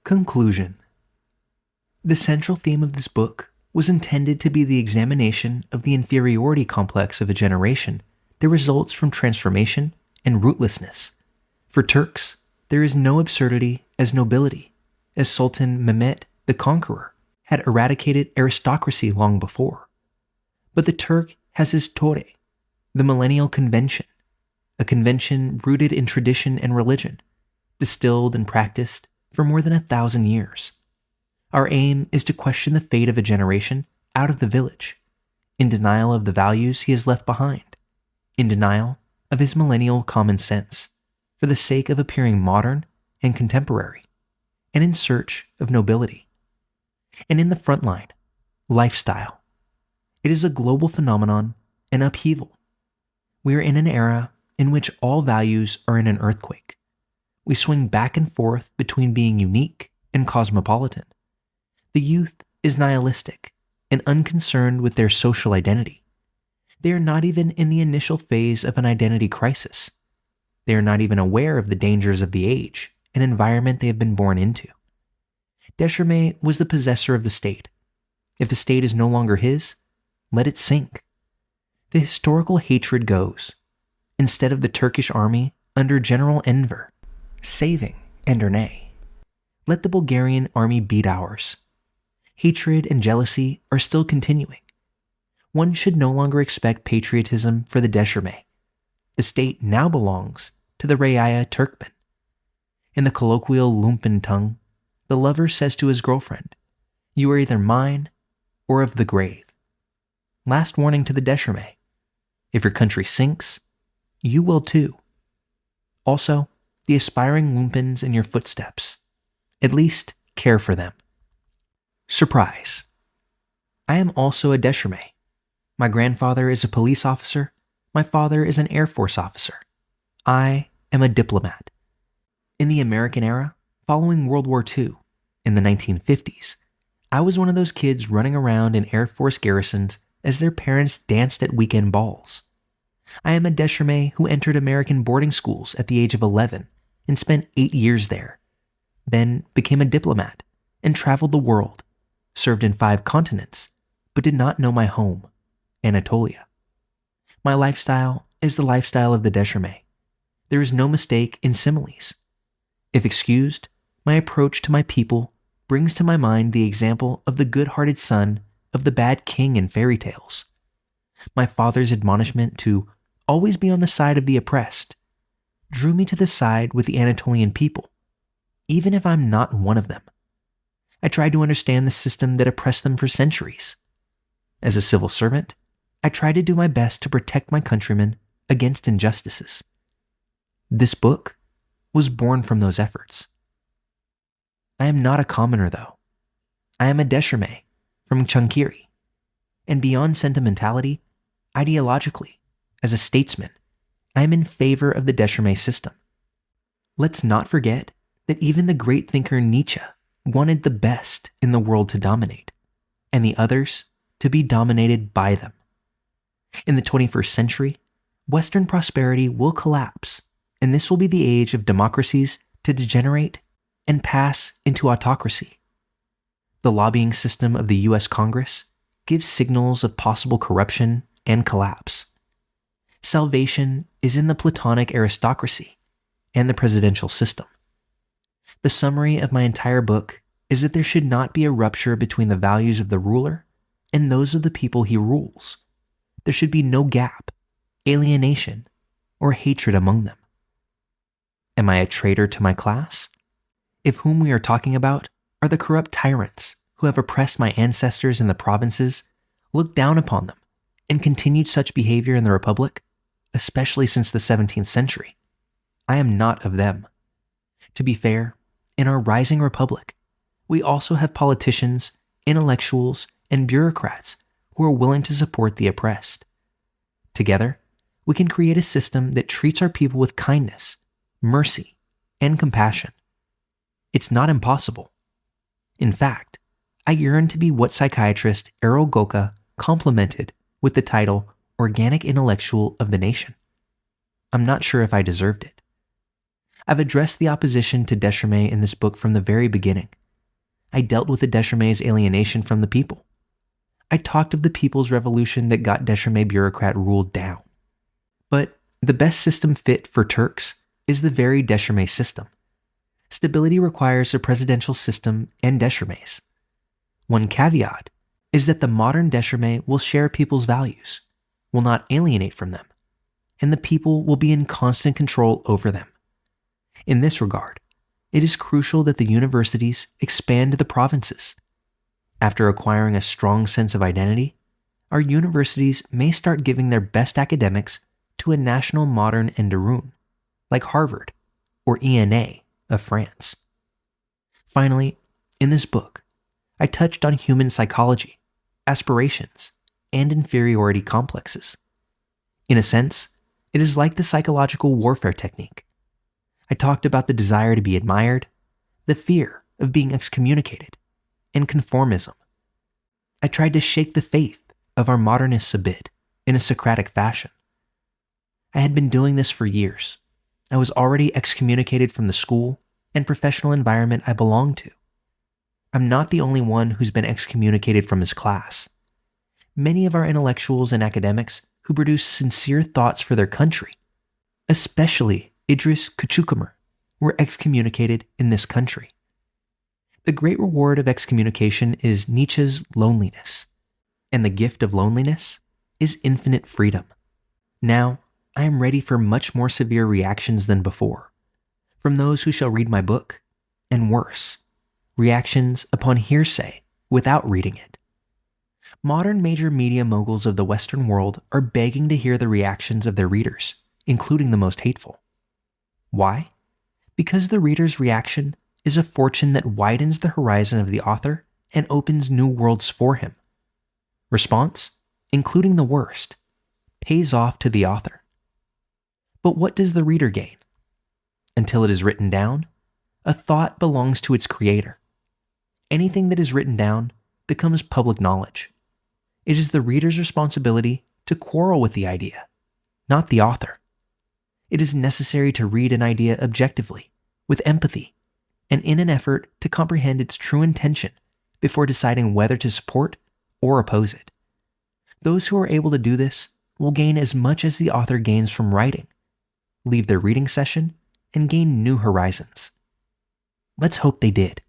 Conclusion. The central theme of this book was intended to be the examination of the inferiority complex of a generation that results from transformation and rootlessness. For Turks, there is no absurdity as nobility, as Sultan Mehmet the Conqueror had eradicated aristocracy long before. But the Turk has his Tore, the millennial convention, a convention rooted in tradition and religion, distilled and practiced for more than 1,000 years. Our aim is to question the fate of a generation out of the village, in denial of the values he has left behind, in denial of his millennial common sense, for the sake of appearing modern and contemporary, and in search of nobility. And in the front line, lifestyle. It is a global phenomenon, an upheaval. We are in an era in which all values are in an earthquake. We swing back and forth between being unique and cosmopolitan. The youth is nihilistic and unconcerned with their social identity. They are not even in the initial phase of an identity crisis. They are not even aware of the dangers of the age and environment they have been born into. Descharmais was the possessor of the state. If the state is no longer his, let it sink. The historical hatred goes. Instead of the Turkish army under General Enver, saving Enderunay, let the Bulgarian army beat ours. Hatred and jealousy are still continuing. One should no longer expect patriotism for the Descharmais. The state now belongs to the Rayaya Turkmen. In the colloquial Lumpen tongue, the lover says to his girlfriend, "You are either mine or of the grave." Last warning to the Descharmais. If your country sinks, you will too. Also, the aspiring Lumpens in your footsteps. At least care for them. Surprise. I am also a Descharmais. My grandfather is a police officer. My father is an Air Force officer. I am a diplomat. In the American era, following World War II, in the 1950s, I was one of those kids running around in Air Force garrisons as their parents danced at weekend balls. I am a Descharmais who entered American boarding schools at the age of 11 and spent 8 years there, then became a diplomat and traveled the world, served in 5 continents, but did not know my home, Anatolia. My lifestyle is the lifestyle of the Descharmais. There is no mistake in similes. If excused, my approach to my people brings to my mind the example of the good-hearted son of the bad king in fairy tales. My father's admonishment to always be on the side of the oppressed drew me to the side with the Anatolian people, even if I'm not one of them. I tried to understand the system that oppressed them for centuries. As a civil servant, I tried to do my best to protect my countrymen against injustices. This book was born from those efforts. I am not a commoner, though. I am a Descharmais from Chankiri, and beyond sentimentality, ideologically, as a statesman, I am in favor of the Descharmais system. Let's not forget that even the great thinker Nietzsche wanted the best in the world to dominate, and the others to be dominated by them. In the 21st century, Western prosperity will collapse, and this will be the age of democracies to degenerate and pass into autocracy. The lobbying system of the US Congress gives signals of possible corruption and collapse. Salvation is in the Platonic aristocracy and the presidential system. The summary of my entire book is that there should not be a rupture between the values of the ruler and those of the people he rules. There should be no gap, alienation, or hatred among them. Am I a traitor to my class? If whom we are talking about are the corrupt tyrants who have oppressed my ancestors in the provinces, looked down upon them, and continued such behavior in the Republic, especially since the 17th century, I am not of them. To be fair, in our rising Republic, we also have politicians, intellectuals, and bureaucrats who are willing to support the oppressed. Together, we can create a system that treats our people with kindness, mercy, and compassion. It's not impossible. In fact, I yearn to be what psychiatrist Errol Goka complimented with the title Organic Intellectual of the Nation. I'm not sure if I deserved it. I've addressed the opposition to Deschamets in this book from the very beginning. I dealt with the Deschamets' alienation from the people. I talked of the people's revolution that got Deschamets bureaucrat ruled down. But the best system fit for Turks is the very Deschamets system. Stability requires a presidential system and Deschamets. One caveat is that the modern Deschamets will share people's values, will not alienate from them, and the people will be in constant control over them. In this regard, it is crucial that the universities expand to the provinces. After acquiring a strong sense of identity, our universities may start giving their best academics to a national modern enderun, like Harvard or ENA of France. Finally, in this book, I touched on human psychology, aspirations, and inferiority complexes. In a sense, it is like the psychological warfare technique. I talked about the desire to be admired, the fear of being excommunicated, and conformism. I tried to shake the faith of our modernists a bit in a Socratic fashion. I had been doing this for years. I was already excommunicated from the school and professional environment I belonged to. I'm not the only one who's been excommunicated from his class. Many of our intellectuals and academics who produce sincere thoughts for their country, especially Idris Küçükömür, were excommunicated in this country. The great reward of excommunication is Nietzsche's loneliness, and the gift of loneliness is infinite freedom. Now, I am ready for much more severe reactions than before, from those who shall read my book, and worse, reactions upon hearsay without reading it. Modern major media moguls of the Western world are begging to hear the reactions of their readers, including the most hateful. Why? Because the reader's reaction is a fortune that widens the horizon of the author and opens new worlds for him. Response, including the worst, pays off to the author. But what does the reader gain? Until it is written down, a thought belongs to its creator. Anything that is written down becomes public knowledge. It is the reader's responsibility to quarrel with the idea, not the author. It is necessary to read an idea objectively, with empathy, and in an effort to comprehend its true intention before deciding whether to support or oppose it. Those who are able to do this will gain as much as the author gains from writing, leave their reading session, and gain new horizons. Let's hope they did.